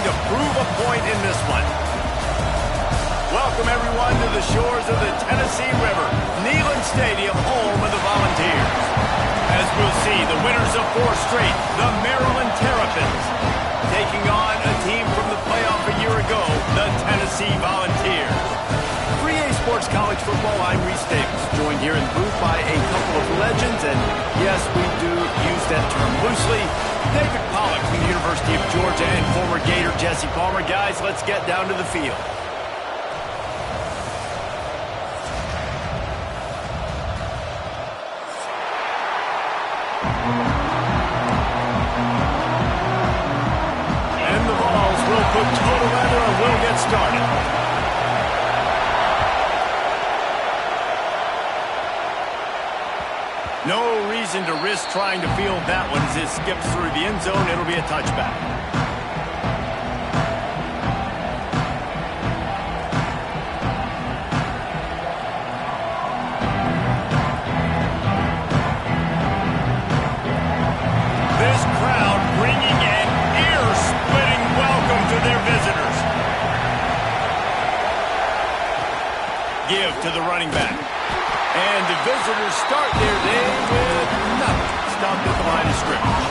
to prove a point in this one. Welcome, everyone, to the shores of the Tennessee River, Neyland Stadium, home of the Volunteers. As we'll see, the winners of 4 straight, the Maryland Terrapins, taking on a team from the playoff a year ago, the Tennessee Volunteers. 3A Sports College Football, I'm Reese Davis, joined here in the booth by a couple of legends, and yes, we do use that term loosely. David Pollack from the University of Georgia and former Gator Jesse Palmer. Guys, let's get down to the field. And the balls will put total weather and we'll get started. No reason to risk trying to field that one as it skips through the end zone. It'll be a touchback. This crowd bringing an ear-splitting welcome to their visitors. Give to the running back. And the visitors start their day with nothing. Stopped at the line of scrimmage.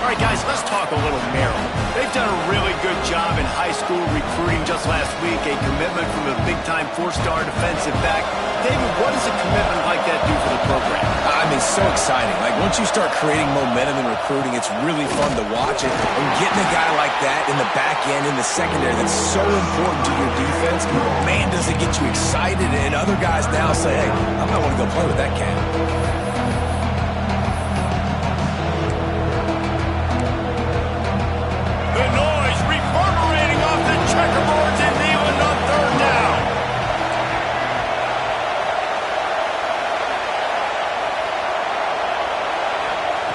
All right, guys, let's talk a little Maryland. They've done a really good job in high school recruiting just last week. A commitment from a big-time 4-star defensive back. David, what does a commitment like that do for the program? I mean, so exciting. Like, once you start creating momentum in recruiting, it's really fun to watch it. And getting a guy like that in the back end, in the secondary, that's so important to your defense, man, does it get you excited. And other guys now say, hey, I might want to go play with that cat. The noise reverberating off the checkerboards in Neyland on 3rd down.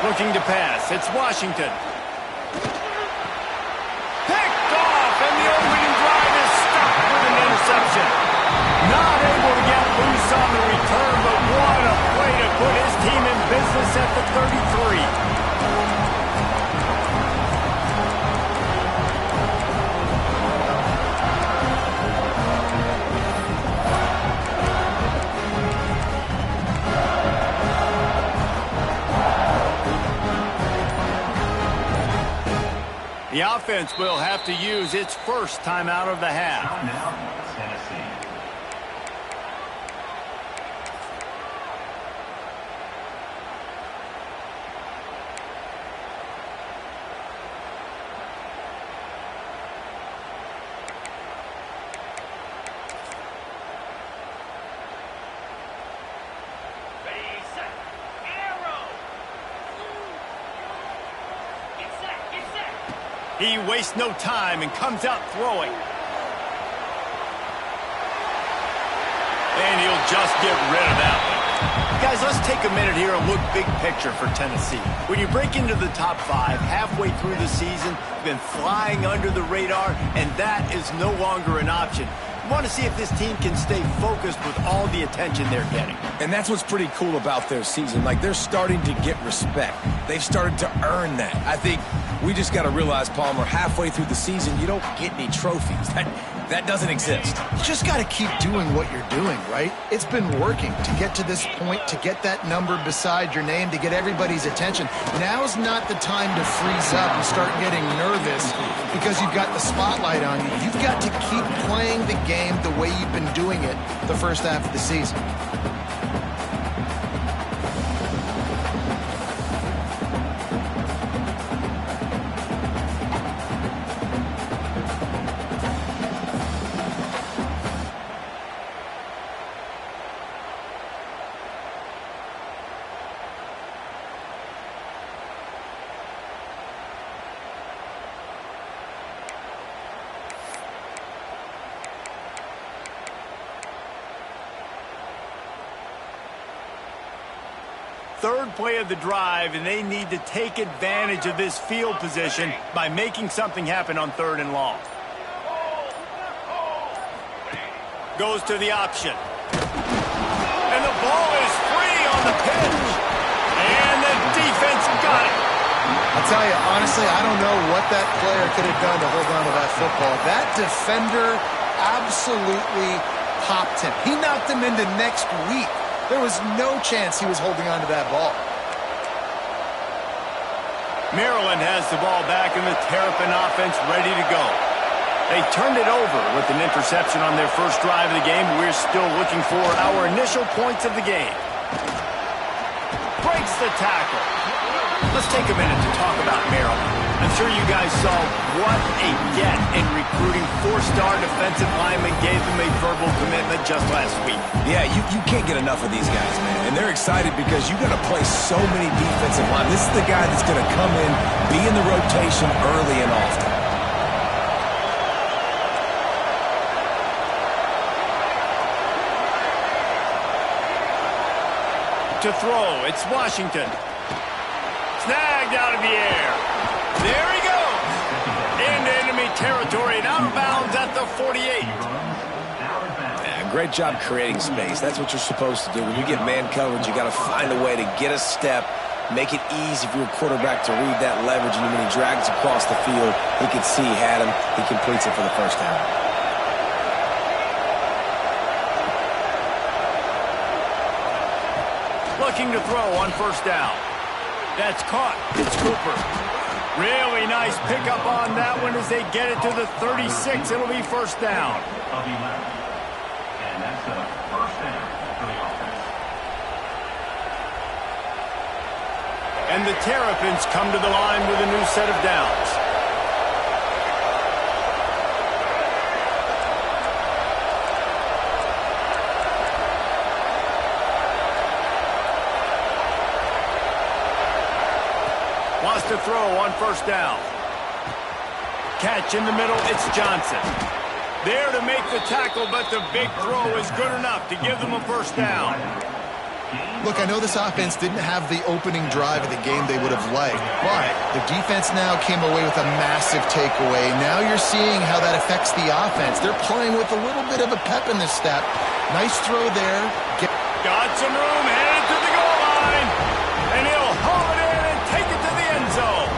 Looking to pass. It's Washington. Picked off, and the opening drive is stopped with an interception. Not able to get loose on the return, but what a play to put his team in business at the 33. The offense will have to use its first timeout of the half. Tennessee. He wastes no time and comes out throwing. And he'll just get rid of that one. Guys, let's take a minute here and look big picture for Tennessee. When you break into the top 5 halfway through the season, you've been flying under the radar, and that is no longer an option. You want to see if this team can stay focused with all the attention they're getting. And that's what's pretty cool about their season. Like, they're starting to get respect. They've started to earn that. I think we just got to realize, Palmer, halfway through the season, you don't get any trophies. That doesn't exist. You just got to keep doing what you're doing, right? It's been working to get to this point, to get that number beside your name, to get everybody's attention. Now's not the time to freeze up and start getting nervous because you've got the spotlight on you. You've got to keep playing the game the way you've been doing it the first half of the season. Third play of the drive, and they need to take advantage of this field position by making something happen on 3rd and long. Goes to the option. And the ball is free on the pitch. And the defense got it. I'll tell you, honestly, I don't know what that player could have done to hold on to that football. That defender absolutely popped him. He knocked him into next week. There was no chance he was holding on to that ball. Maryland has the ball back, and the Terrapin offense ready to go. They turned it over with an interception on their first drive of the game. We're still looking for our initial points of the game. Breaks the tackle. Let's take a minute to talk about Maryland. I'm sure you guys saw what a get in recruiting. 4-star defensive linemen gave them a verbal commitment just last week. Yeah, you can't get enough of these guys, man. And they're excited because you're going to play so many defensive line. This is the guy that's going to come in, be in the rotation early and often. To throw, it's Washington. Snagged out of the air. There he goes. Into enemy territory and out of bounds at the 48. Yeah, great job creating space. That's what you're supposed to do. When you get man coverage, you got to find a way to get a step, make it easy for your quarterback to read that leverage, and when he drags across the field, he can see he had him. He completes it for the first down. Looking to throw on first down. That's caught. It's Cooper. Really nice pickup on that one as they get it to the 36. It'll be first down. And that's a first down for the offense. And the Terrapins come to the line with a new set of downs. Wants to throw on first down. Catch in the middle, it's Johnson. There to make the tackle, but the big throw is good enough to give them a first down. Look, I know this offense didn't have the opening drive of the game they would have liked, but the defense now came away with a massive takeaway. Now you're seeing how that affects the offense. They're playing with a little bit of a pep in the step. Nice throw there. Got some room, headed to the goal line. And he'll haul it in and take it to the end zone.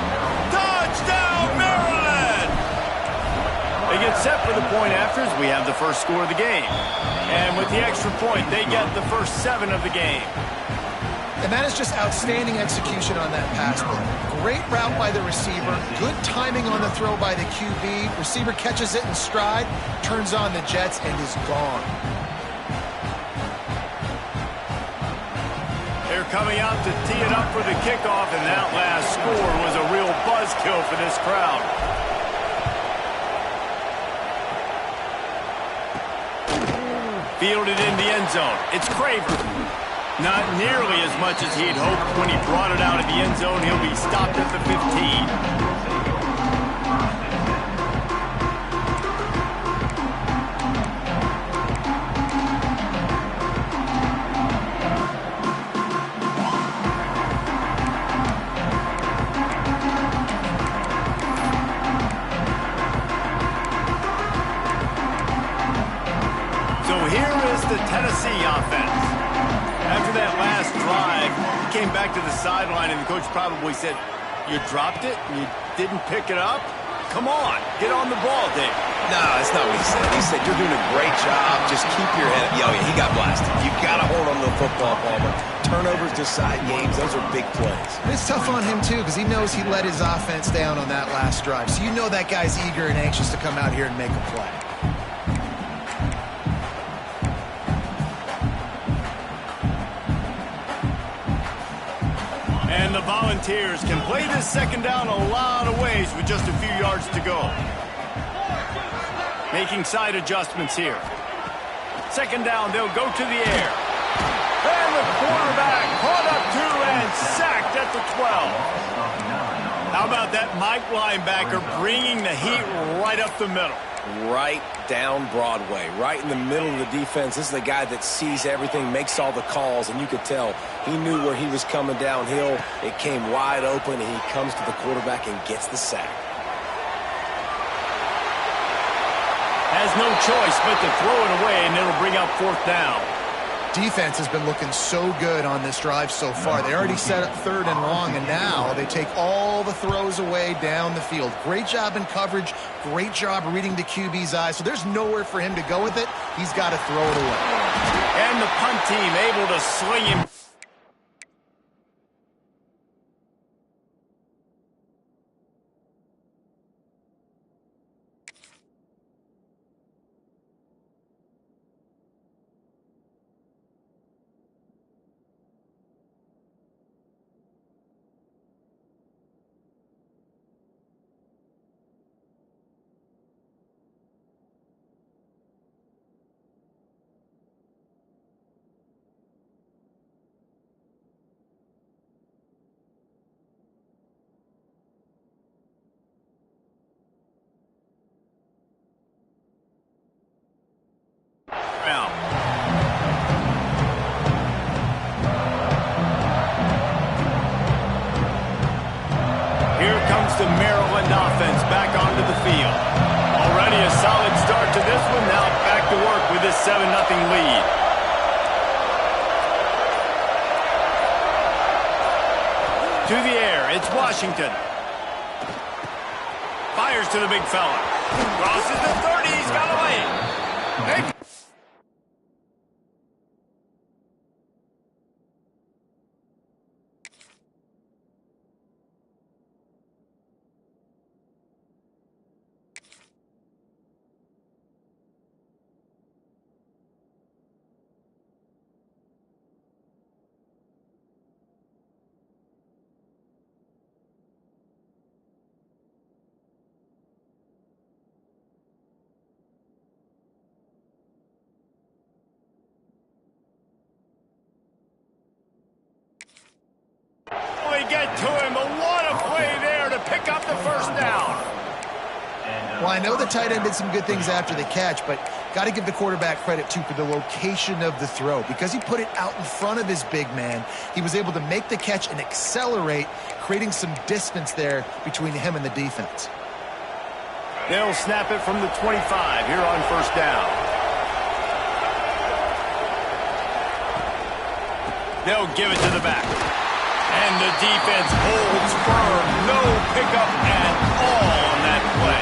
Touchdown, Maryland! They get set for the point after as we have the first score of the game. And with the extra point, they get the first 7 of the game. And that is just outstanding execution on that pass play. Great route by the receiver. Good timing on the throw by the QB. Receiver catches it in stride, turns on the jets, and is gone. They're coming out to tee it up for the kickoff, and that last score was a real buzzkill for this crowd. Fielded in the end zone. It's Craver. Not nearly as much as he'd hoped when he brought it out of the end zone. He'll be stopped at the 15. Tennessee offense. After that last drive, he came back to the sideline, and the coach probably said, "You dropped it? You didn't pick it up? Come on, get on the ball, Dave." No, that's not what he said. He said, "You're doing a great job. Just keep your head up." Yo, yeah, he got blasted. You got to hold on to the football, Palmer. Turnovers decide games. Those are big plays. And it's tough on him, too, because he knows he let his offense down on that last drive. So you know that guy's eager and anxious to come out here and make a play. And the Volunteers can play this second down a lot of ways with just a few yards to go. Making side adjustments here. Second down, they'll go to the air. And the quarterback caught up to and sacked at the 12. How about that Mike linebacker bringing the heat right up the middle? Right down Broadway, right in the middle of the defense. This is the guy that sees everything, makes all the calls, and you could tell he knew where he was coming downhill. It came wide open, and he comes to the quarterback and gets the sack. Has no choice but to throw it away, and it'll bring up fourth down. Defense has been looking so good on this drive so far. They already set up 3rd and long, and now they take all the throws away down the field. Great job in coverage. Great job reading the QB's eyes. So there's nowhere for him to go with it. He's got to throw it away. And the punt team able to sling him. Here comes the Maryland offense back onto the field. Already a solid start to this one. Now back to work with this 7-0 lead. To the air, it's Washington. Fires to the big fella. Crosses the 30, he's got away. Get to him, but what a play there to pick up the first down. Well, I know the tight end did some good things after the catch, but got to give the quarterback credit, too, for the location of the throw. Because he put it out in front of his big man, he was able to make the catch and accelerate, creating some distance there between him and the defense. They'll snap it from the 25 here on first down. They'll give it to the back. And the defense holds firm. No pickup at all on that play.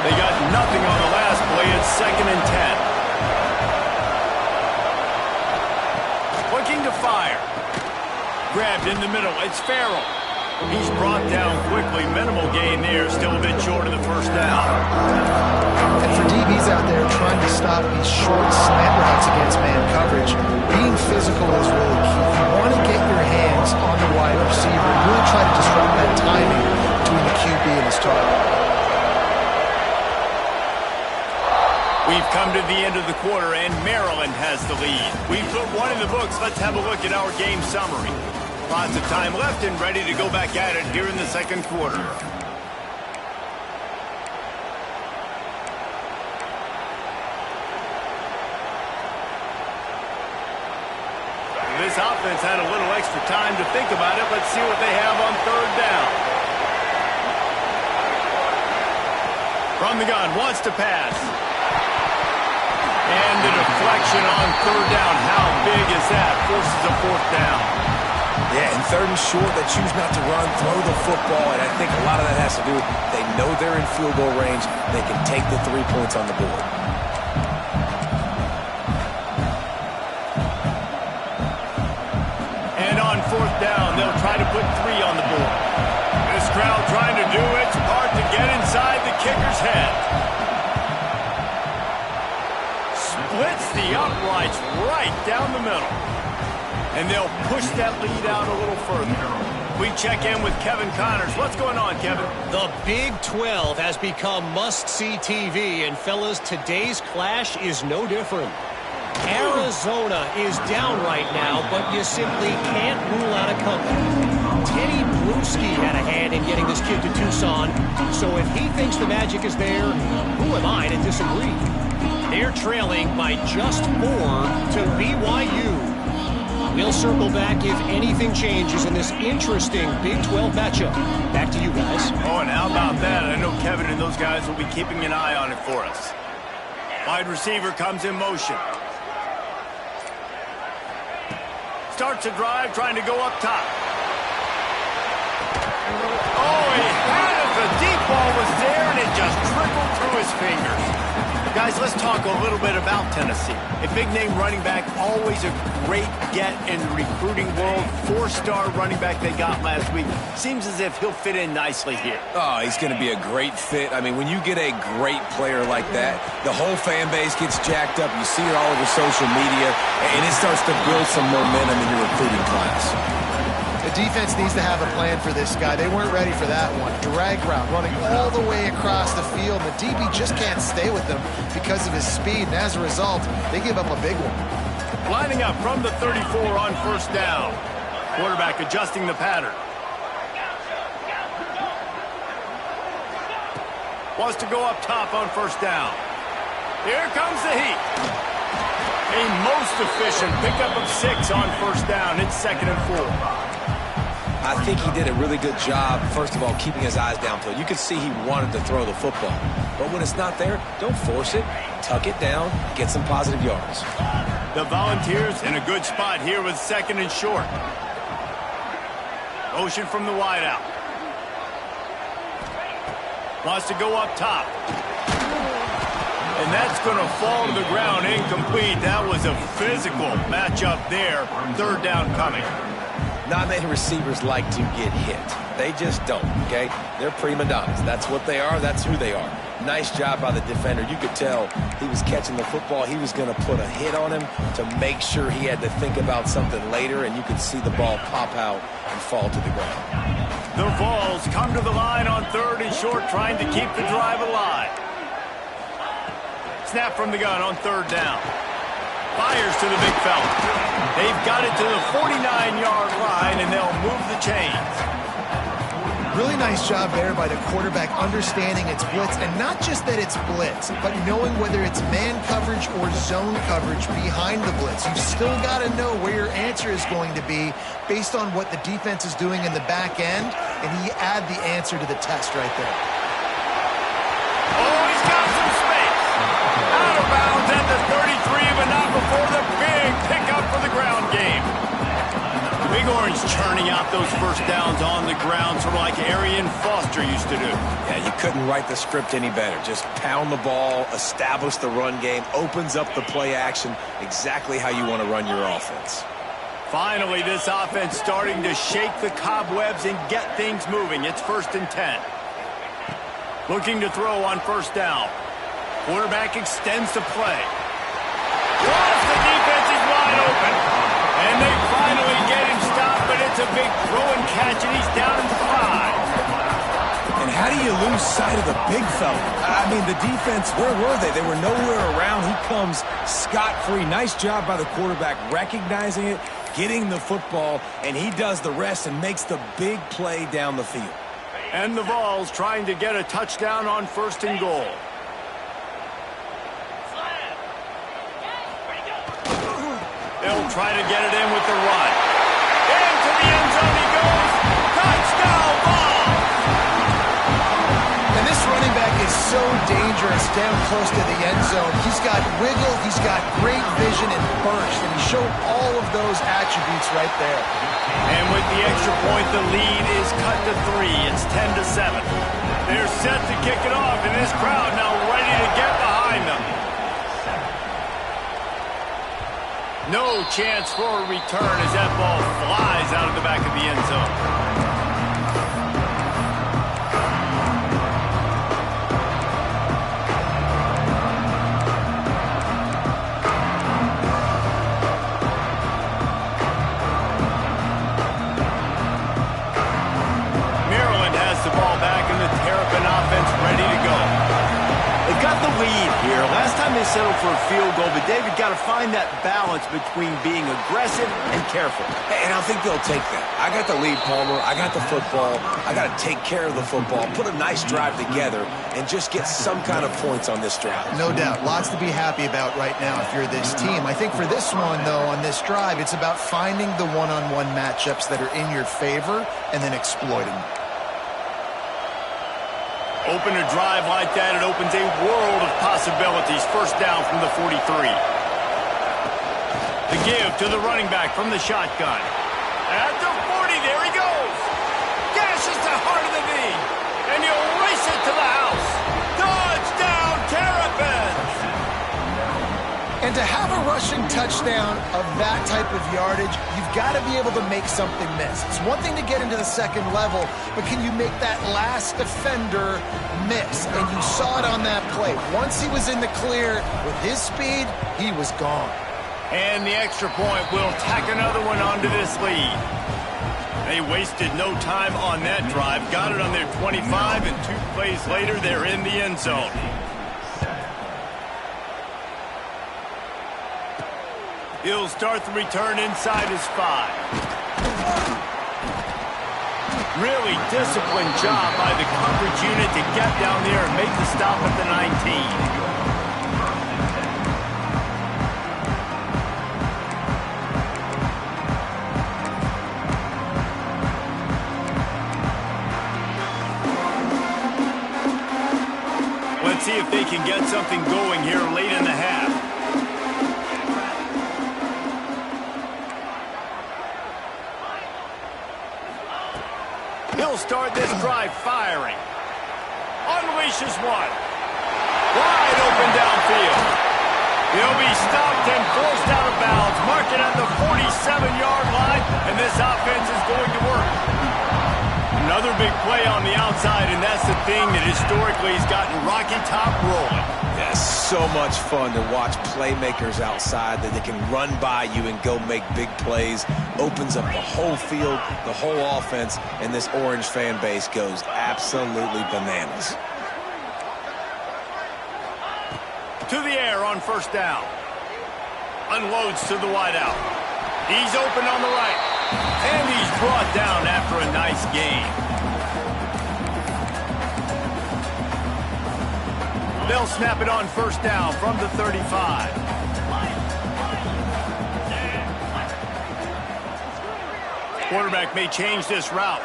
They got nothing on the last play. It's 2nd and 10. Looking to fire. Grabbed in the middle. It's Farrell. He's brought down quickly. Minimal gain there. Still a bit short of the first down. And for DBs out there trying to stop these short slant routes against man coverage, being physical is really key. You want to get your hands on the wide receiver and really try to disrupt that timing between the QB and his target. We've come to the end of the quarter, and Maryland has the lead. We've put one in the books. Let's have a look at our game summary. Lots of time left and ready to go back at it here in the second quarter. This offense had a little extra time to think about it. Let's see what they have on third down. From the gun, wants to pass. And the deflection on third down. How big is that? Forces a fourth down. Yeah, and 3rd and short, they choose not to run, throw the football, and I think a lot of that has to do with they know they're in field goal range. They can take the 3 points on the board. And on fourth down, they'll try to put 3 on the board. This crowd trying to do its part to get inside the kicker's head. Splits the uprights right down the middle. And they'll push that lead out a little further. We check in with Kevin Connors. What's going on, Kevin? The Big 12 has become must-see TV, and fellas, today's clash is no different. Arizona is down right now, but you simply can't rule out a comeback. Teddy Bruschi had a hand in getting this kid to Tucson, so if he thinks the magic is there, who am I to disagree? They're trailing by just 4 to BYU. We'll circle back if anything changes in this interesting Big 12 matchup. Back to you guys. Oh, and how about that? I know Kevin and those guys will be keeping an eye on it for us. Wide receiver comes in motion. starts a drive trying to go up top. Oh, he had it. The deep ball was there, and it just trickled through his fingers. Guys, let's talk a little bit about Tennessee. A big-name running back, always a great get in the recruiting world. 4-star running back they got last week. Seems as if he'll fit in nicely here. Oh, he's going to be a great fit. I mean, when you get a great player like that, the whole fan base gets jacked up. You see it all over social media, and it starts to build some momentum in your recruiting class. The defense needs to have a plan for this guy. They weren't ready for that one. Drag route, running all the way across the field. The DB just can't stay with them because of his speed, and as a result, they give up a big one. Lining up from the 34 on first down. Quarterback adjusting the pattern. Wants to go up top on first down. Here comes the heat. A most efficient pickup of 6 on first down. It's 2nd and 4. I think he did a really good job, first of all, keeping his eyes downfield. You could see he wanted to throw the football. But when it's not there, don't force it. Tuck it down, get some positive yards. The Volunteers in a good spot here with 2nd and short. Motion from the wideout. Wants to go up top. And that's going to fall to the ground incomplete. That was a physical matchup there. 3rd down coming. Not many receivers like to get hit. They just don't, okay? They're prima donnas. That's what they are. That's who they are. Nice job by the defender. You could tell he was catching the football. He was going to put a hit on him to make sure he had to think about something later, and you could see the ball pop out and fall to the ground. The Vols come to the line on 3rd and short, trying to keep the drive alive. Snap from the gun on 3rd down. Fires to the big fella. They've got it to the 49-yard line, and they'll move the chains. Really nice job there by the quarterback understanding it's blitz, and not just that it's blitz, but knowing whether it's man coverage or zone coverage behind the blitz. You've still got to know where your answer is going to be based on what the defense is doing in the back end, and he add the answer to the test right there. Oh, he's got some space. Out of bounds at the 33, but not before the big pickup for the ground game. Big Orange churning out those first downs on the ground, sort of like Arian Foster used to do. Yeah, you couldn't write the script any better. Just pound the ball, establish the run game, opens up the play action, exactly how you want to run your offense. Finally, this offense starting to shake the cobwebs and get things moving. It's 1st and 10. Looking to throw on first down. Quarterback extends the play. Once the defense is wide open. And they finally get him stopped, but it's a big throw and catch, and he's down in 5. And how do you lose sight of the big fella? I mean, the defense, where were they? They were nowhere around. He comes scot-free. Nice job by the quarterback recognizing it, getting the football, and he does the rest and makes the big play down the field. And the Vols trying to get a touchdown on 1st and goal. They'll try to get it in with the run. Into the end zone he goes. Touchdown, Vols! And this running back is so dangerous down close to the end zone. He's got wiggle, he's got great vision and burst, and he showed all of those attributes right there. And with the extra point, the lead is cut to 3. It's 10-7. They're set to kick it off, and this crowd now ready to get behind them. No chance for a return as that ball flies out of the back of the end zone. Maryland has the ball back, and the Terrapin offense ready to go. They've got the lead here. Last time they settled for a field goal, but David got to find that balance between being aggressive and careful. And I think they'll take that. I got the lead, Palmer. I got the football. I got to take care of the football, put a nice drive together, and just get some kind of points on this drive. No doubt. Lots to be happy about right now if you're this team. I think for this one, though, on this drive, it's about finding the one-on-one matchups that are in your favor and then exploiting them. Open a drive like that, it opens a world of possibilities. First down from the 43. The give to the running back from the shotgun. At the 40, there he goes. Gashes the heart of the knee. And he'll race it to the house. Touchdown, Terrapins! And to have a rushing touchdown of that type of yardage, you've got to be able to make something miss. It's one thing to get into the second level, but can you make that last defender miss? And you saw it on that play. Once he was in the clear with his speed, he was gone. And the extra point will tack another one onto this lead. They wasted no time on that drive. Got it on their 25, and 2 plays later, they're in the end zone. He'll start the return inside his 5. Really disciplined job by the coverage unit to get down there and make the stop at the 19. Let's see if they can get something going here late in the half. He'll start this drive firing. Unleashes one. Wide open downfield. He'll be stopped and forced out of bounds. Mark it at the 47-yard line, and this offense is going to work. Another big play on the outside, and that's the thing that historically has gotten Rocky Top rolling. Yeah, so much fun to watch playmakers outside that they can run by you and go make big plays. Opens up the whole field, the whole offense, and this Orange fan base goes absolutely bananas. To the air on first down. Unloads to the wideout. He's open on the right. And he's brought down after a nice gain. They'll snap it on first down from the 35. Quarterback may change this route.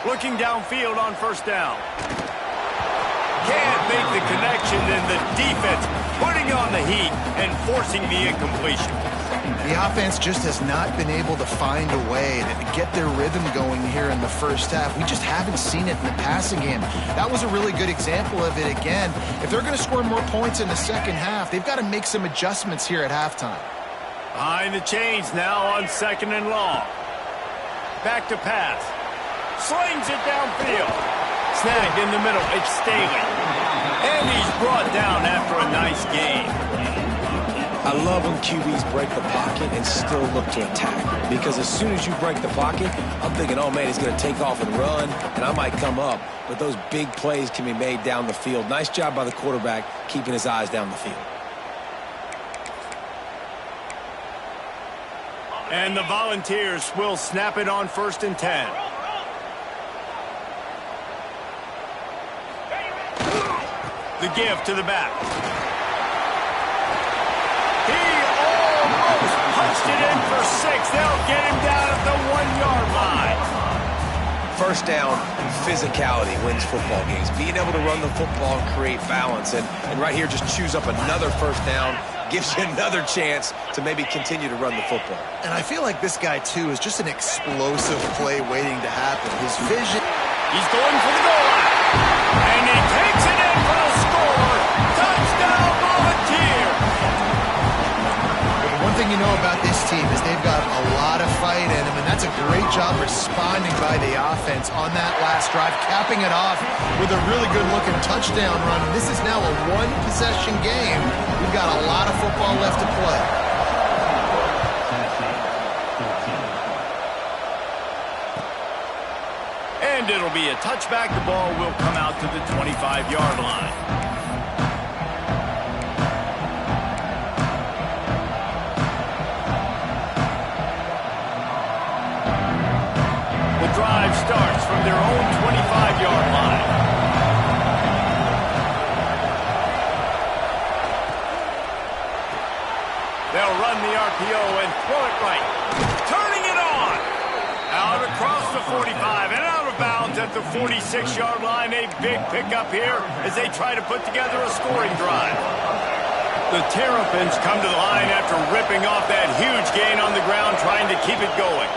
Looking downfield on first down. Can't make the connection, and the defense putting on the heat and forcing the incompletion. The offense just has not been able to find a way to get their rhythm going here in the first half. We just haven't seen it in the passing game. That was a really good example of it again. If they're going to score more points in the second half, they've got to make some adjustments here at halftime. Behind the chains now on second and long. Back to pass. Slings it downfield. Snagged in the middle. It's Staley. And he's brought down after a nice gain. I love when QBs break the pocket and still look to attack. Because as soon as you break the pocket, I'm thinking, oh man, he's going to take off and run, and I might come up. But those big plays can be made down the field. Nice job by the quarterback keeping his eyes down the field. And the Volunteers will snap it on first and 10. The give to the back. He almost punched it in for 6. They'll get him down at the 1-yard line. First down, physicality wins football games. Being able to run the football and create balance. And right here, just choose up another first down. Gives you another chance to maybe continue to run the football. And I feel like this guy, too, is just an explosive play waiting to happen. His vision. He's going for the goal line. And he takes it in for the score. Touchdown, Volunteers. One thing you know about this team is they've got a lot of fight in them, and that's a great job responding by the offense on that last drive, capping it off with a really good-looking touchdown run. This is now a one-possession game. We've got a lot of football left to play. And it'll be a touchback. The ball will come out to the 25-yard line. The drive starts from their own 25-yard line. They'll run the RPO and throw it right. Turning it on. Out across the 45 and out of bounds at the 46-yard line. A big pickup here as they try to put together a scoring drive. The Terrapins come to the line after ripping off that huge gain on the ground, trying to keep it going.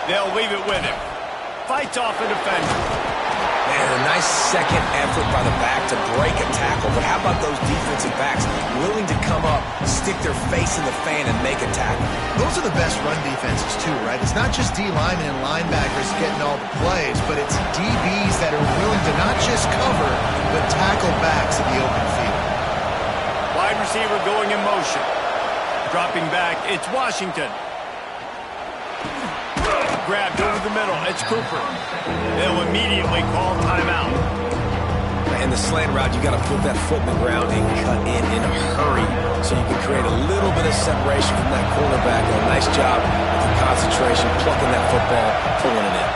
They'll leave it with him. Fights off a defender. Man, a nice second effort by the back to break a tackle, but how about those defensive backs willing to come up, stick their face in the fan, and make a tackle? Those are the best run defenses too, right? It's not just D linemen and linebackers getting all the plays, but it's DBs that are willing to not just cover, but tackle backs in the open field. Wide receiver going in motion. Dropping back, it's Washington. Grabbed over the middle, it's Cooper. They'll immediately call timeout. In the slant route, you got to put that foot in the ground and cut in a hurry so you can create a little bit of separation from that cornerback. And a nice job with the concentration, plucking that football, pulling it in.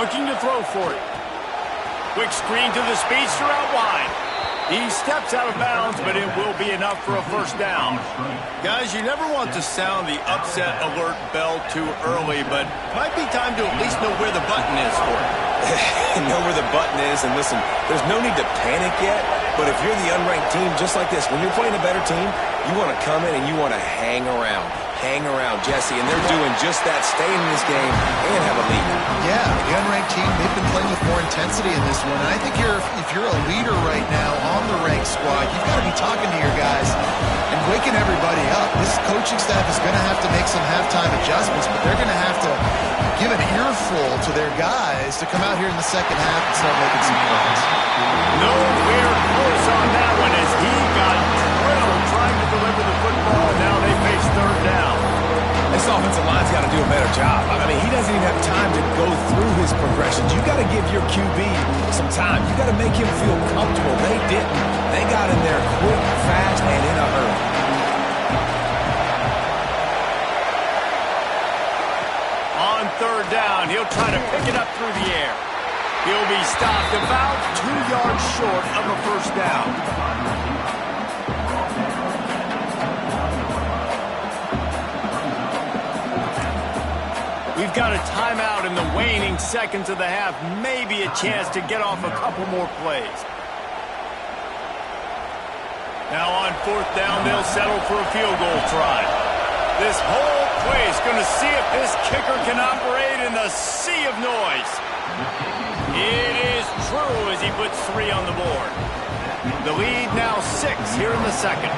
Looking to throw for it. Quick screen to the speedster out wide. He steps out of bounds, but it will be enough for a first down. Guys, you never want to sound the upset alert bell too early, but might be time to at least know where the button is for it. Know where the button is, and listen, there's no need to panic yet, but if you're the unranked team, just like this, when you're playing a better team, you want to come in and you want to hang around. Hang around, Jesse, and they're doing just that, staying in this game and have a lead. Yeah, the unranked team, they've been playing with more intensity in this one. And I think if you're a leader right now on the ranked squad, you've got to be talking to your guys and waking everybody up. This coaching staff is going to have to make some halftime adjustments, but they're going to have to give an earful to their guys to come out here in the second half and start making some plays. Nowhere close on that one as he got drilled trying to deliver the football. Now they face third down. This offensive line's got to do a better job. I mean, he doesn't even have time to go through his progressions. You got to give your QB some time. You got to make him feel comfortable. They didn't. They got in there quick, fast, and in a hurry. On third down, he'll try to pick it up through the air. He'll be stopped about 2 yards short of a first down. We've got a timeout in the waning seconds of the half. Maybe a chance to get off a couple more plays. Now on fourth down, they'll settle for a field goal try. This whole place going to see if this kicker can operate in the sea of noise. It is true as he puts 3 on the board. The lead now 6 here in the second.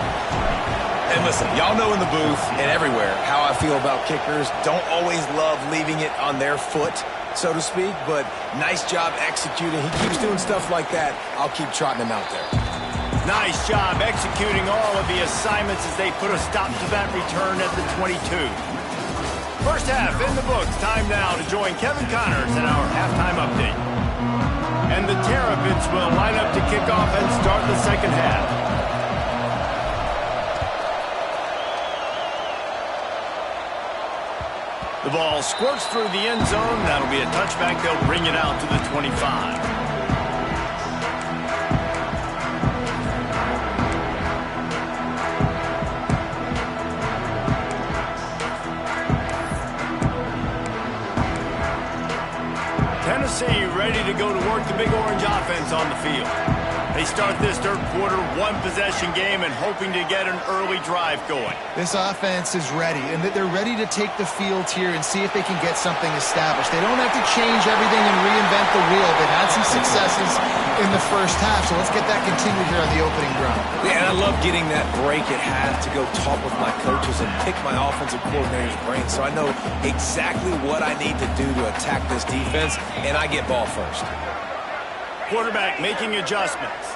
And listen, y'all know in the booth and everywhere how I feel about kickers. Don't always love leaving it on their foot, so to speak, but nice job executing. He keeps doing stuff like that. I'll keep trotting him out there. Nice job executing all of the assignments as they put a stop to that return at the 22. First half in the books. Time now to join Kevin Connors in our halftime update. And the Terrapins will line up to kick off and start the second half. The ball squirts through the end zone. That'll be a touchback. They'll bring it out to the 25. Tennessee ready to go to work the Big Orange offense on the field. They start this third quarter one-possession game and hoping to get an early drive going. This offense is ready, and they're ready to take the field here and see if they can get something established. They don't have to change everything and reinvent the wheel. They've had some successes in the first half, so let's get that continued here on the opening drive. Yeah, and I love getting that break at half to go talk with my coaches and pick my offensive coordinator's brain so I know exactly what I need to do to attack this defense, and I get ball first. Quarterback making adjustments.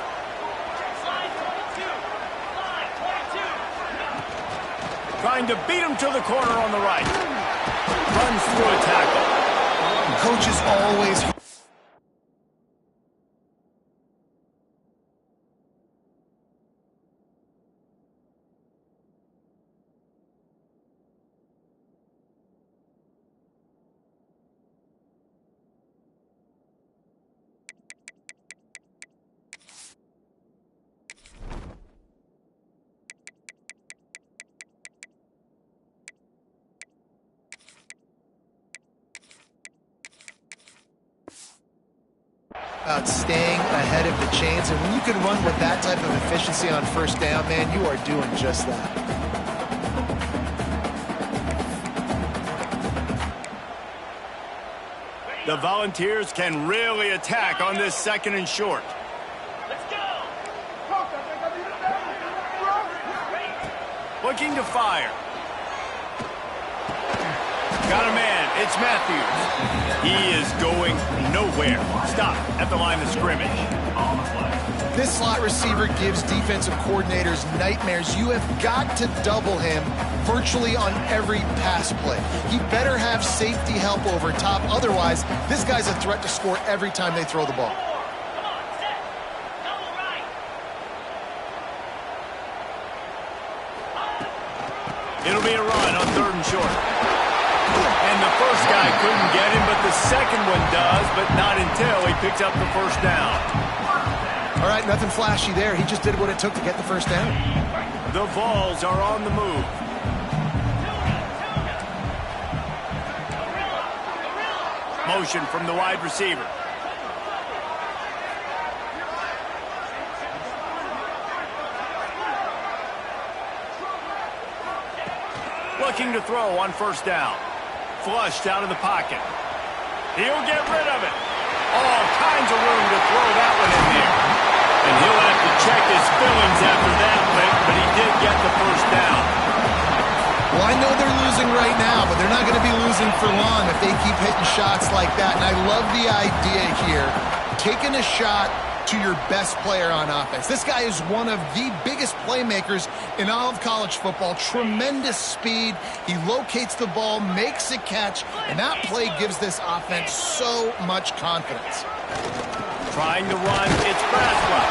Trying to beat him to the corner on the right. Runs through a tackle. Coaches always... about staying ahead of the chains. And when you can run with that type of efficiency on first down, man, you are doing just that. The Volunteers can really attack on this 2nd and short. Let's go! Looking to fire. Got a man. It's Matthews. He is going nowhere. Stop at the line of scrimmage. On the play. This slot receiver gives defensive coordinators nightmares. You have got to double him virtually on every pass play. He better have safety help over top. Otherwise, this guy's a threat to score every time they throw the ball. Come on, set. Double right. It'll be a run on 3rd and short. And the first guy couldn't get him, but the second one does, but not until he picks up the first down. All right, nothing flashy there. He just did what it took to get the first down. The Vols are on the move. Motion from the wide receiver. Looking to throw on first down. Flushed out of the pocket. He'll get rid of it. All kinds of room to throw that one in there. And he'll have to check his feelings after that lick, but he did get the first down. Well, I know they're losing right now, but they're not going to be losing for long if they keep hitting shots like that. And I love the idea here, taking a shot to your best player on offense. This guy is one of the biggest playmakers in all of college football. Tremendous speed. He locates the ball, makes a catch, and that play gives this offense so much confidence. Trying to run, it's Braswell.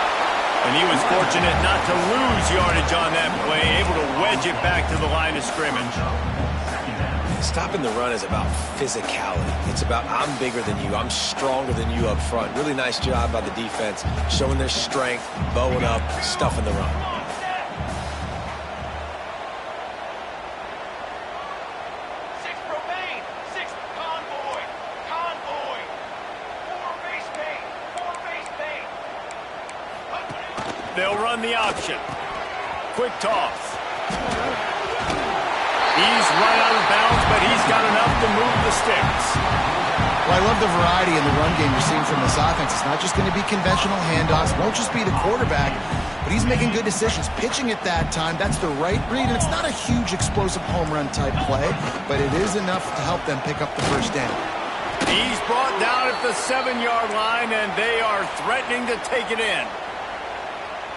And he was fortunate not to lose yardage on that play, able to wedge it back to the line of scrimmage. Stopping the run is about physicality. It's about I'm bigger than you. I'm stronger than you up front. Really nice job by the defense, showing their strength, bowing up, stuffing the run. Six Profane. Six Convoy. Convoy. Four base paint. Four base paint. They'll run the option. Quick toss. He's run out of bounds, but he's got enough to move the sticks. Well, I love the variety in the run game you're seeing from this offense. It's not just going to be conventional handoffs. It won't just be the quarterback, but he's making good decisions. Pitching at that time, that's the right read, and it's not a huge explosive home run type play, but it is enough to help them pick up the first down. He's brought down at the 7-yard line, and they are threatening to take it in.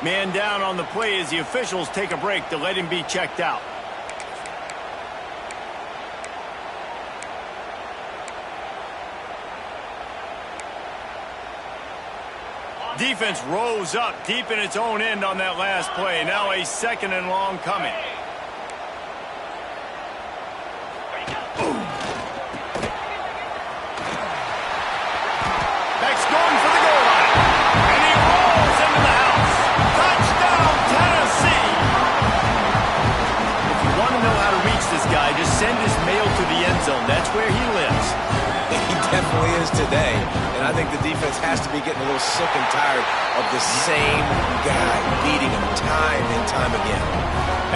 Man down on the play as the officials take a break to let him be checked out. Defense rose up deep in its own end on that last play. Now a 2nd and long coming. Boom. Beck's going for the goal line. And he rolls into the house. Touchdown, Tennessee. If you want to know how to reach this guy, just send his mail to the end zone. That's where he lives. He definitely is today. And I think the defense has to be getting a little sick and tired of the same guy beating him time and time again.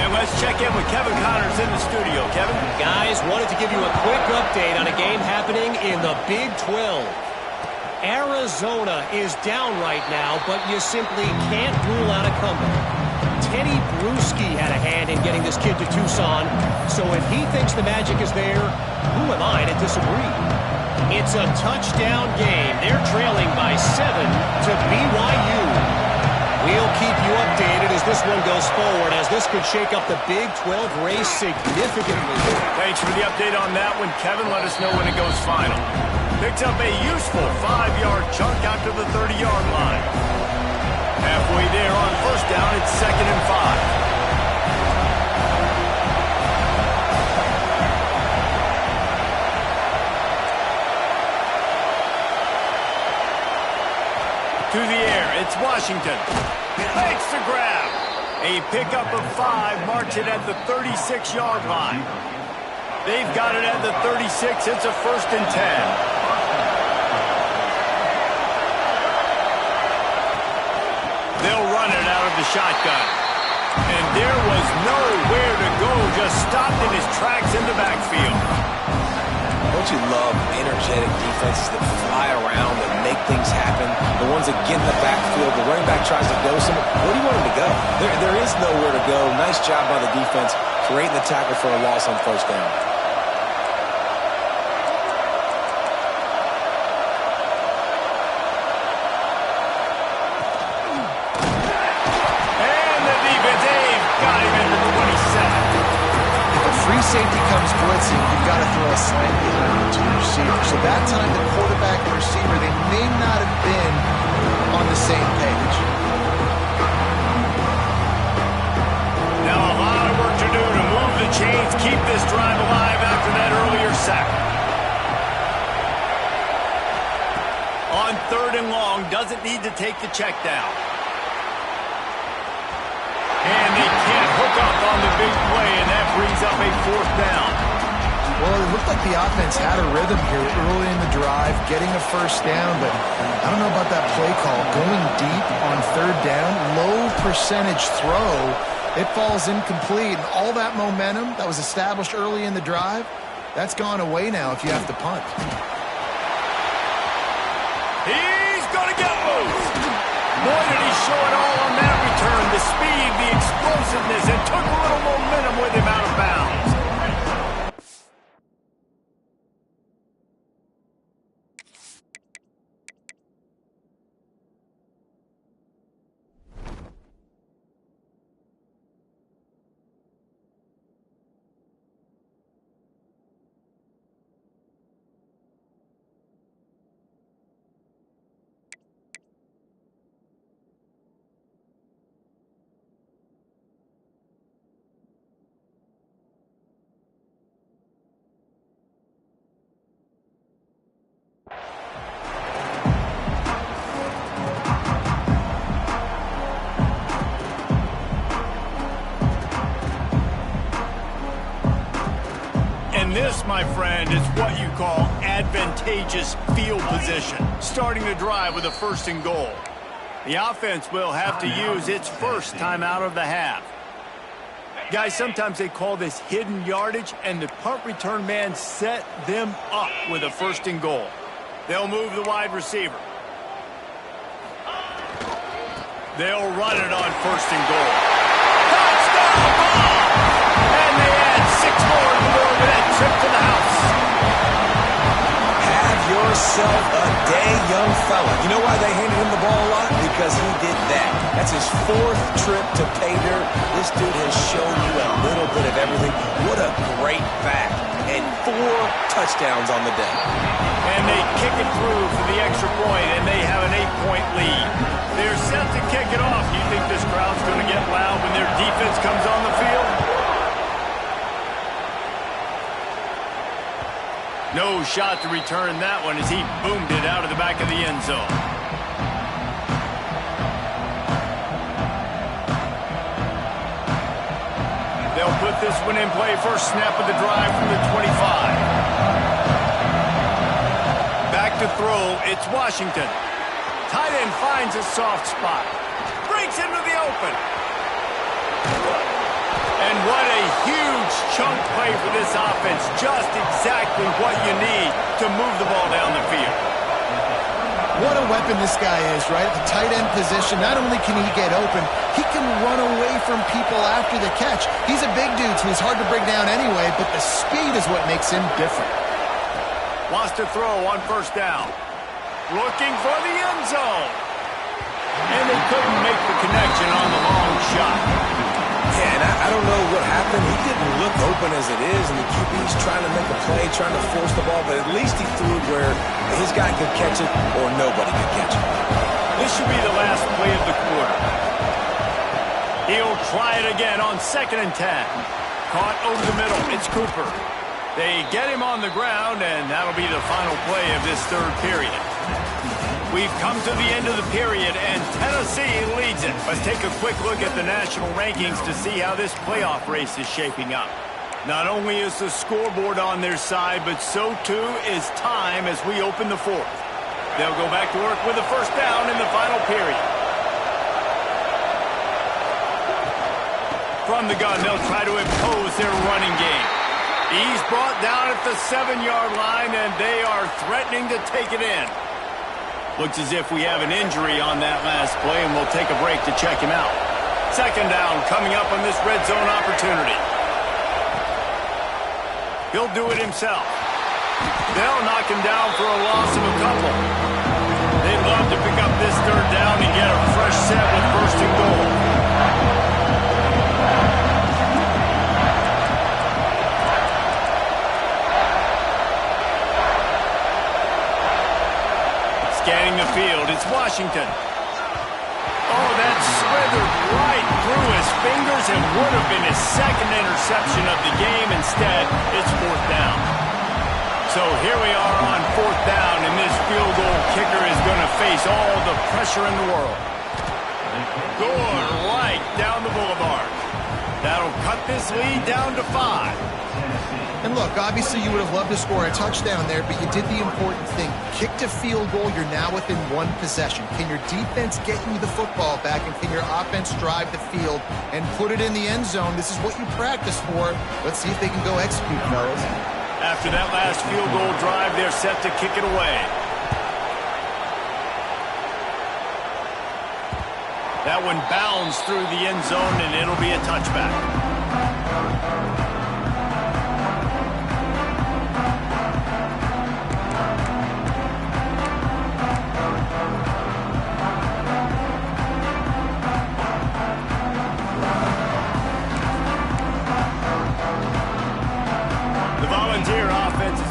And let's check in with Kevin Connors in the studio. Kevin? Guys, wanted to give you a quick update on a game happening in the Big 12. Arizona is down right now, but you simply can't rule out a comeback. Teddy Bruschi had a hand in getting this kid to Tucson, so if he thinks the magic is there, who am I to disagree? It's a touchdown game. They're trailing by 7 to BYU. We'll keep you updated as this one goes forward, as this could shake up the Big 12 race significantly. Thanks for the update on that one, Kevin. Let us know when it goes final. Picks up a useful 5-yard chunk out to the 30-yard line. Halfway there on first down, it's 2nd and 5. To the air, it's Washington. Makes the grab. A pickup of 5, marks it at the 36-yard line. They've got it at the 36. It's a 1st and 10. They'll run it out of the shotgun. And there was nowhere to go, just stopped in his tracks in the backfield. Don't you love energetic defenses that fly around and make things happen? The ones that get in the backfield, the running back tries to go somewhere. Where do you want him to go? There is nowhere to go. Nice job by the defense, creating the tackle for a loss on first down. Safety comes blitzing, you've got to throw a slant behind to the receiver. So that time, the quarterback and receiver, they may not have been on the same page. Now a lot of work to do to move the chains, keep this drive alive after that earlier sack. On 3rd and long, doesn't need to take the check down. And they can't hook up on the big play, and that brings up a 4th down. Well, it looked like the offense had a rhythm here early in the drive, getting a first down, but I don't know about that play call. Going deep on 3rd down, low percentage throw, it falls incomplete. And all that momentum that was established early in the drive, that's gone away now if you have to punt. He's going to get loose. Boy, did he show it all on that return. The speed, the explosiveness, and took a little momentum with him out of bounds. And this, my friend, is what you call advantageous field position. Starting the drive with a 1st and goal. The offense will have to use its first timeout of the half. Guys, sometimes they call this hidden yardage, and the punt return man set them up with a 1st and goal. They'll move the wide receiver. They'll run it on 1st and goal. Touchdown ball! And they add 6 more to go with that trip to the house. Have yourself a day, young fella. You know why they handed him the ball a lot? Because he did that. That's his 4th trip to pay dirt. This dude has shown you a little bit of everything. What a great back. And 4 touchdowns on the day. And they kick it through for the extra point, and they have an 8-point lead. They're set to kick it off. You think this crowd's going to get loud when their defense comes on the field? No shot to return that one as he boomed it out of the back of the end zone. They'll put this one in play. First snap of the drive from the 25. Back to throw. It's Washington. Tight end finds a soft spot. Breaks into the open. And what a huge chunk play for this offense. Just exactly what you need to move the ball down the field. What a weapon this guy is, right? At the tight end position, not only can he get open, he can run away from people after the catch. He's a big dude, so he's hard to bring down anyway, but the speed is what makes him different. Wants to throw on 1st down. Looking for the end zone. And they couldn't make the connection on the long shot. Yeah, and I don't know what happened. He didn't look open as it is, and the QB's trying to make a play, trying to force the ball, but at least he threw it where his guy could catch it or nobody could catch it. This should be the last play of the quarter. He'll try it again on 2nd and 10. Caught over the middle. It's Cooper. They get him on the ground, and that'll be the final play of this 3rd period. We've come to the end of the period, and Tennessee leads it. Let's take a quick look at the national rankings to see how this playoff race is shaping up. Not only is the scoreboard on their side, but so too is time as we open the 4th. They'll go back to work with a 1st down in the final period. From the gun, they'll try to impose their running game. He's brought down at the 7-yard line, and they are threatening to take it in. Looks as if we have an injury on that last play, and we'll take a break to check him out. Second down coming up on this red zone opportunity. He'll do it himself. They'll knock him down for a loss of a couple. They'd love to pick up this third down and get a fresh set with first and goal. Scanning the field, it's Washington. Oh, that slithered right through his fingers and would have been his second interception of the game. Instead, it's fourth down. So here we are on fourth down, and this field goal kicker is going to face all the pressure in the world. Going right down the boulevard. That'll cut this lead down to 5. And look, obviously you would have loved to score a touchdown there, but you did the important thing. Kicked a field goal, you're now within one possession. Can your defense get you the football back, and can your offense drive the field and put it in the end zone? This is what you practice for. Let's see if they can go execute, fellas. After that last field goal drive, they're set to kick it away. That one bounds through the end zone, and it'll be a touchback.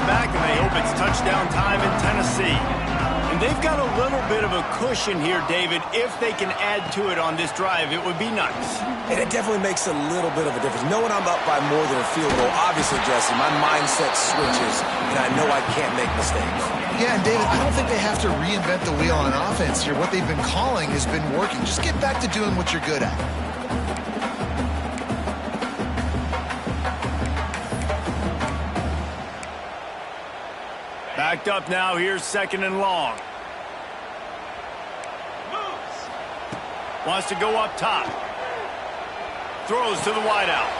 Back, and they hope it's touchdown time in Tennessee. And they've got a little bit of a cushion here, David. If they can add to it on this drive, it would be nice. And it definitely makes a little bit of a difference. Knowing I'm up by more than a field goal, obviously, Jesse, my mindset switches, and I know I can't make mistakes. Yeah, and David, I don't think they have to reinvent the wheel on offense here. What they've been calling has been working. Just get back to doing what you're good at. Backed up now, here's second and long. Wants to go up top. Throws to the wideout.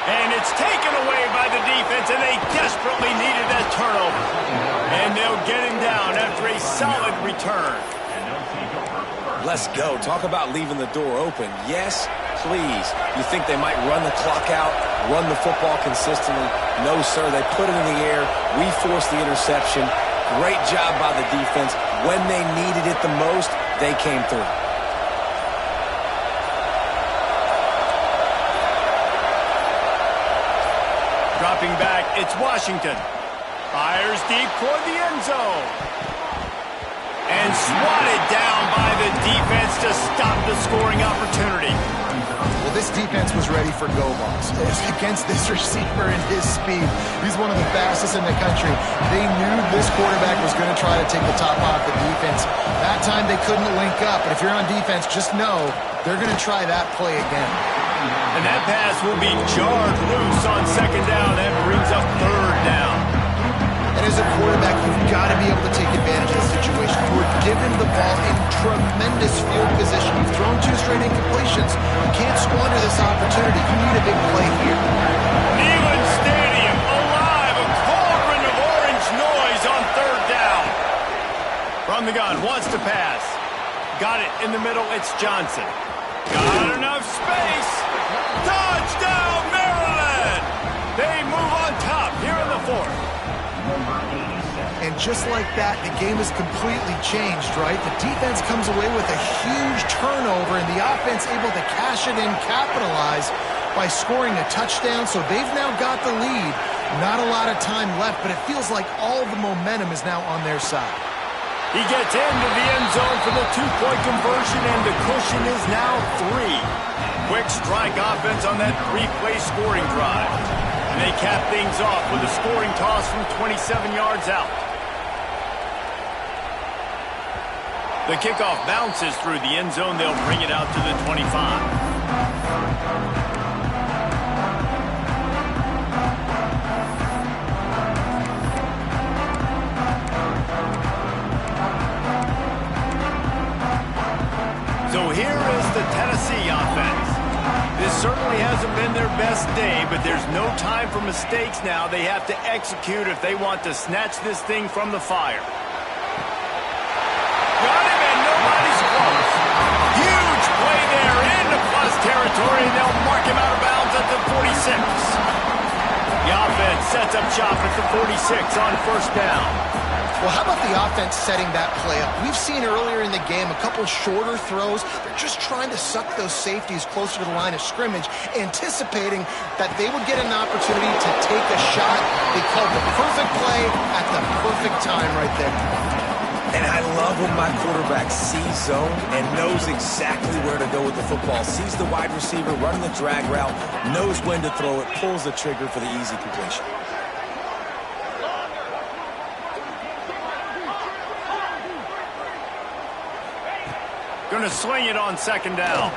And it's taken away by the defense, and they desperately needed that turnover. And they'll get him down after a solid return. Let's go. Talk about leaving the door open. Yes, please. You think they might run the clock out, run the football consistently? No, sir. They put it in the air. We forced the interception. Great job by the defense. When they needed it the most, they came through. Dropping back, it's Washington. Fires deep toward the end zone. And swatted down by the defense to stop the scoring opportunity. Well, this defense was ready for go balls. Against this receiver and his speed, he's one of the fastest in the country. They knew this quarterback was going to try to take the top off the defense. That time they couldn't link up, but if you're on defense, just know they're going to try that play again. And that pass will be jarred loose on second down. That brings up third down. And as a quarterback, you've got to be able to take advantage of the situation. You were given the ball in tremendous field position. You've thrown 2 straight incompletions. You can't squander this opportunity. You need a big play here. Neyland Stadium alive. A cauldron of orange noise on third down. From the gun, wants to pass. Got it in the middle. It's Johnson. Got enough space. Touchdown, Maryland. They move on top here in the fourth. And just like that, the game is completely changed, right? The defense comes away with a huge turnover, and the offense able to cash it in, capitalize by scoring a touchdown. So they've now got the lead. Not a lot of time left, but it feels like all the momentum is now on their side. He gets into the end zone for the 2-point conversion, and the cushion is now 3. Quick strike offense on that 3-play scoring drive. And they cap things off with a scoring toss from 27 yards out. The kickoff bounces through the end zone. They'll bring it out to the 25. So here is the Tennessee offense. This certainly hasn't been their best day, but there's no time for mistakes now. They have to execute if they want to snatch this thing from the fire. Got him, and nobody's close. Huge play there into plus territory, and they'll mark him out of bounds at the 46. The offense sets up shop at the 46 on first down. Well, how about the offense setting that play up? We've seen earlier in the game a couple shorter throws. They're just trying to suck those safeties closer to the line of scrimmage, anticipating that they would get an opportunity to take a shot. They called the perfect play at the perfect time right there. And I love when my quarterback sees zone and knows exactly where to go with the football. Sees the wide receiver running the drag route, knows when to throw it, pulls the trigger for the easy completion. Going to swing it on second down.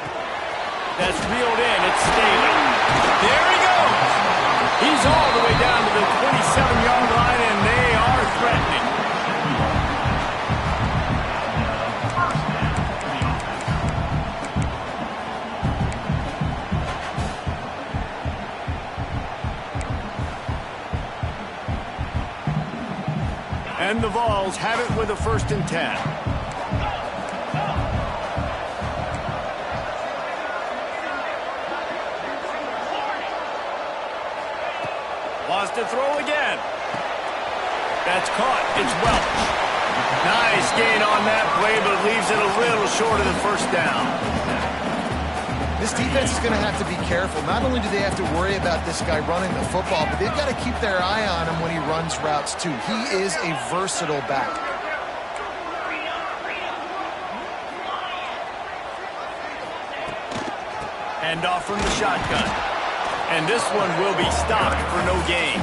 That's reeled in. It's Staley. There he goes. He's all the way down to the 27-yard line, and they are threatening. And the Vols have it with a 1st and 10. Wants to throw again. That's caught. It's Welch. Nice gain on that play, but leaves it a little short of the 1st down. This defense is going to have to be careful. Not only do they have to worry about this guy running the football, but they've got to keep their eye on him when he runs routes too. He is a versatile back. Hand off from the shotgun. And this one will be stopped for no gain.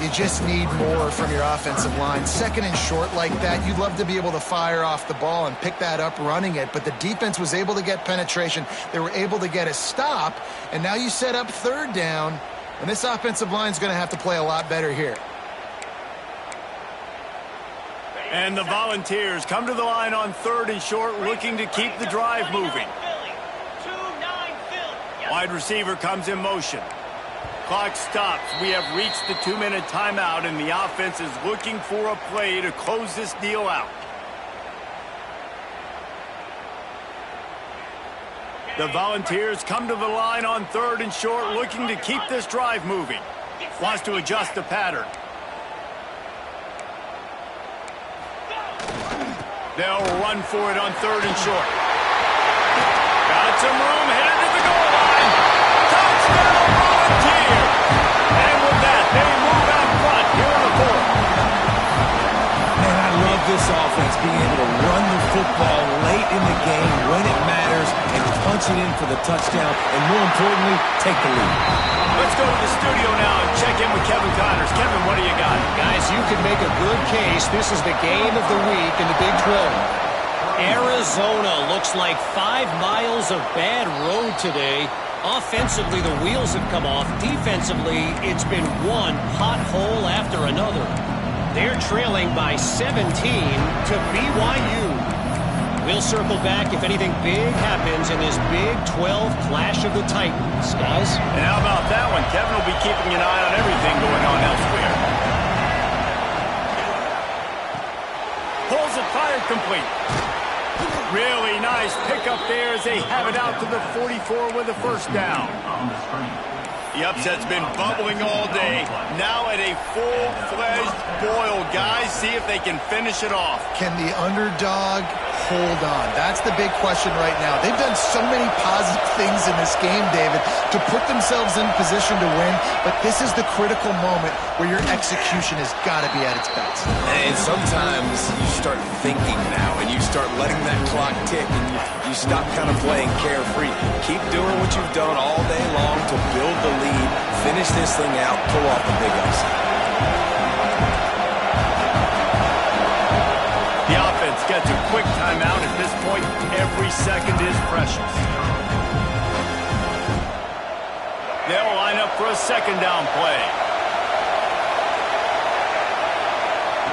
You just need more from your offensive line. 2nd and short like that, you'd love to be able to fire off the ball and pick that up running it, but the defense was able to get penetration. They were able to get a stop, and now you set up 3rd down, and this offensive line is going to have to play a lot better here. And the Volunteers come to the line on 3rd and short, looking to keep the drive moving. Wide receiver comes in motion. Clock stops. We have reached the 2-minute timeout, and the offense is looking for a play to close this deal out. The Volunteers come to the line on 3rd and short, looking to keep this drive moving. Wants to adjust the pattern. They'll run for it on 3rd and short. Got some room, headed to the goal line. Touchdown, Volunteers! And with that, they move out front here on the 4th. Man, I love this offense, being able to run the football late in the game when it matters and punch it in for the touchdown, and more importantly, take the lead. Let's go to the studio now and check in with Kevin Connors. Kevin, what do you got? Guys, you could make a good case. This is the game of the week in the Big 12. Arizona looks like 5 miles of bad road today. Offensively, the wheels have come off. Defensively, it's been one pothole after another. They're trailing by 17 to BYU. We'll circle back if anything big happens in this Big 12 clash of the Titans, guys. And how about that one? Kevin will be keeping an eye on everything going on elsewhere. Pulls it, fired, complete. Really nice pickup there as they have it out to the 44 with a 1st down. The upset's been bubbling all day. Now at a full-fledged boil. Guys, see if they can finish it off. Can the underdog hold on? That's the big question right now. They've done so many positive things in this game, David, to put themselves in position to win, but this is the critical moment where your execution has got to be at its best. And sometimes you start thinking now, and you start letting that clock tick, and you stop kind of playing carefree. Keep doing what you've done all day long to build the lead, finish this thing out, pull off the big upset. The offense gets a quick timeout. At this point, every second is precious. They'll line up for a 2nd down play.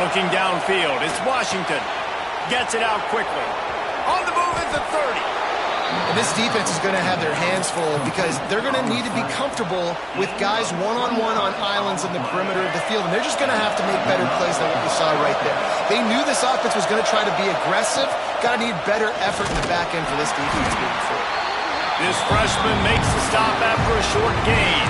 Looking downfield, it's Washington. Gets it out quickly. On the move at the 30. And this defense is going to have their hands full because they're going to need to be comfortable with guys one-on-one on islands in the perimeter of the field, and they're just going to have to make better plays than what we saw right there. They knew this offense was going to try to be aggressive. Got to need better effort in the back end for this defense moving forward. This freshman makes the stop after a short gain.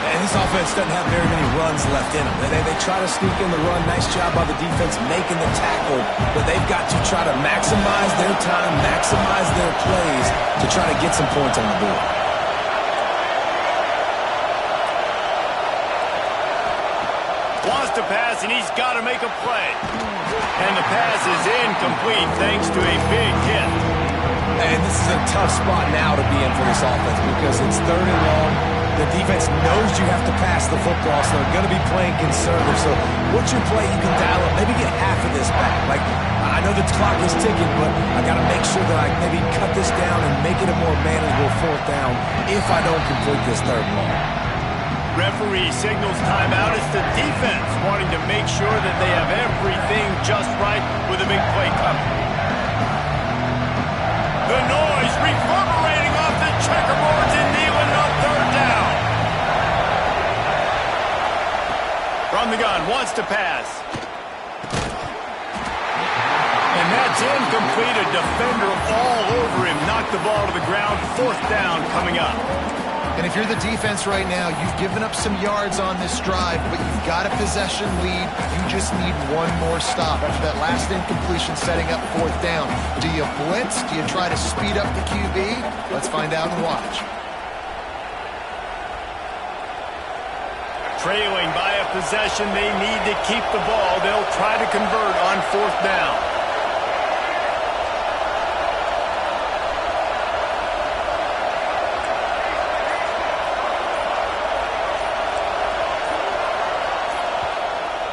And this offense doesn't have very many runs left in them. They try to sneak in the run. Nice job by the defense making the tackle. But they've got to try to maximize their time, maximize their plays to try to get some points on the board. Wants to pass, and he's got to make a play. And the pass is incomplete thanks to a big hit. And this is a tough spot now to be in for this offense because it's 3rd and long. The defense knows you have to pass the football, so they're going to be playing conservative. So what's your play you can dial up? Maybe get half of this back. Like, I know the clock is ticking, but I got to make sure that I maybe cut this down and make it a more manageable 4th down if I don't complete this 3rd and long. Referee signals timeout. It's the defense wanting to make sure that they have everything just right with a big play coming. The noise reverberating off the checkerboards in Neyland on 3rd down. From the gun, wants to pass. And that's incomplete. A defender all over him. Knocked the ball to the ground. 4th down coming up. And if you're the defense right now, you've given up some yards on this drive, but you've got a possession lead. You just need one more stop. After that last incompletion setting up 4th down, do you blitz? Do you try to speed up the QB? Let's find out and watch. Trailing by a possession, they need to keep the ball. They'll try to convert on 4th down.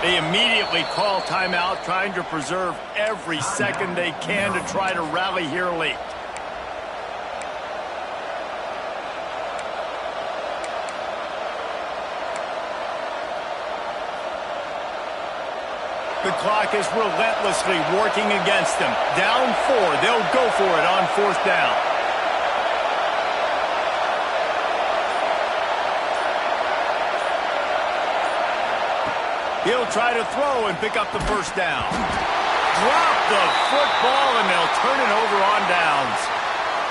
They immediately call timeout, trying to preserve every second they can to try to rally here late. The clock is relentlessly working against them. Down 4, they'll go for it on 4th down. He'll try to throw and pick up the 1st down. Drop the football, and they'll turn it over on downs.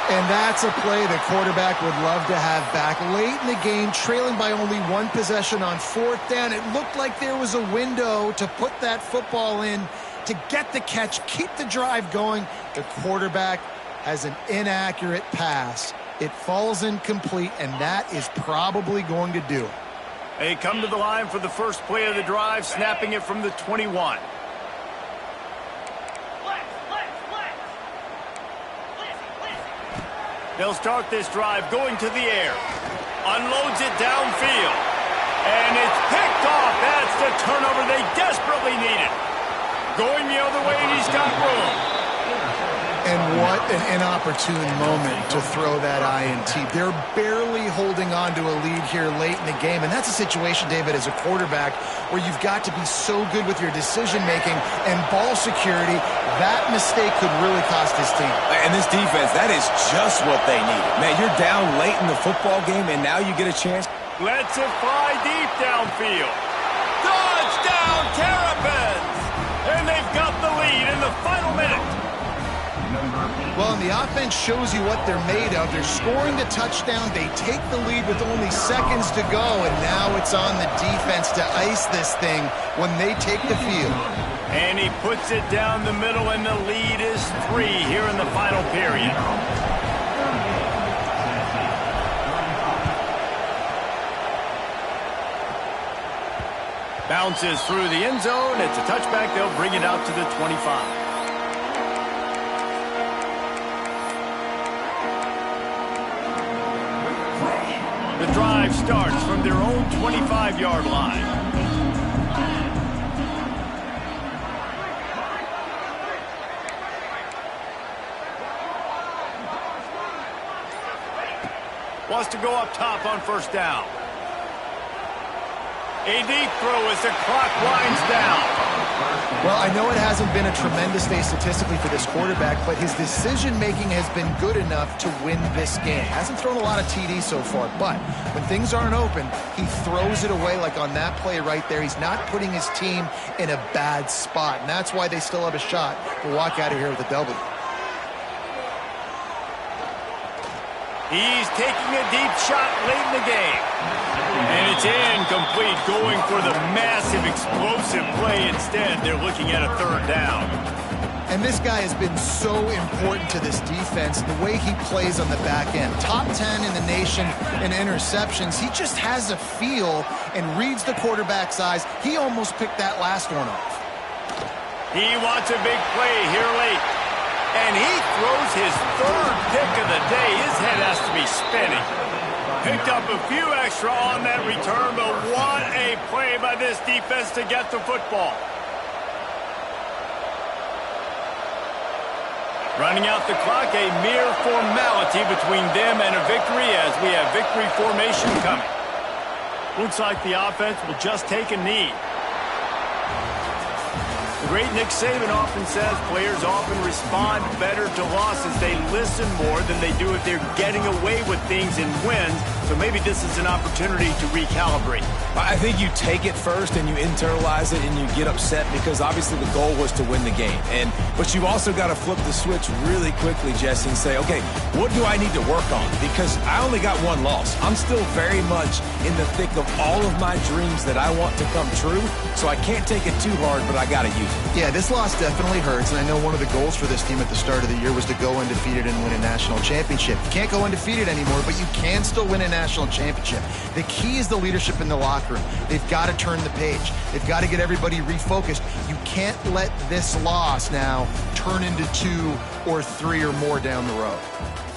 And that's a play the quarterback would love to have back. Late in the game, trailing by only 1 possession on 4th down. It looked like there was a window to put that football in to get the catch, keep the drive going. The quarterback has an inaccurate pass. It falls incomplete, and that is probably going to do it. They come to the line for the first play of the drive, snapping it from the 21. They'll start this drive going to the air. Unloads it downfield. And it's picked off. That's the turnover they desperately needed. Going the other way, and he's got room. And what an inopportune moment to throw that INT. They're barely holding on to a lead here late in the game, and that's a situation, David, as a quarterback, where you've got to be so good with your decision-making and ball security. That mistake could really cost his team. And this defense, that is just what they need. Man, you're down late in the football game, and now you get a chance. Lets it fly deep downfield. Touchdown, Terrapins! And they've got the lead in the final minute. Well, and the offense shows you what they're made of. They're scoring the touchdown. They take the lead with only seconds to go, and now it's on the defense to ice this thing when they take the field. And he puts it down the middle, and the lead is 3 here in the final period. Bounces through the end zone. It's a touchback. They'll bring it out to the 25. The drive starts from their own 25-yard line. Wants to go up top on 1st down. A deep throw as the clock winds down. Well, I know it hasn't been a tremendous day statistically for this quarterback, but his decision-making has been good enough to win this game. Hasn't thrown a lot of TDs so far, but when things aren't open, he throws it away like on that play right there. He's not putting his team in a bad spot, and that's why they still have a shot to walk out of here with a W. He's taking a deep shot late in the game. And it's incomplete, going for the massive, explosive play instead. They're looking at a third down. And this guy has been so important to this defense, the way he plays on the back end. Top 10 in the nation in interceptions. He just has a feel and reads the quarterback's eyes. He almost picked that last one off. He wants a big play here late. And he throws his third pick of the day. His head has to be spinning. Picked up a few extra on that return, but what a play by this defense to get the football. Running out the clock, a mere formality between them and a victory as we have victory formation coming. Looks like the offense will just take a knee. The great Nick Saban often says players often respond better to losses. They listen more than they do if they're getting away with things in wins. So maybe this is an opportunity to recalibrate. I think you take it first and you internalize it and you get upset because obviously the goal was to win the game. But you've also got to flip the switch really quickly, Jesse, and say, okay, what do I need to work on? Because I only got one loss. I'm still very much in the thick of all of my dreams that I want to come true. So I can't take it too hard, but I got to use it. Yeah, this loss definitely hurts, and I know one of the goals for this team at the start of the year was to go undefeated and win a national championship. You can't go undefeated anymore, but you can still win a national championship. The key is the leadership in the locker room. They've got to turn the page. They've got to get everybody refocused. You can't let this loss now turn into 2 or 3 or more down the road.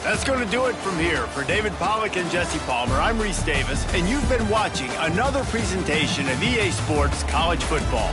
That's going to do it from here. For David Pollack and Jesse Palmer, I'm Reese Davis, and you've been watching another presentation of EA Sports College Football.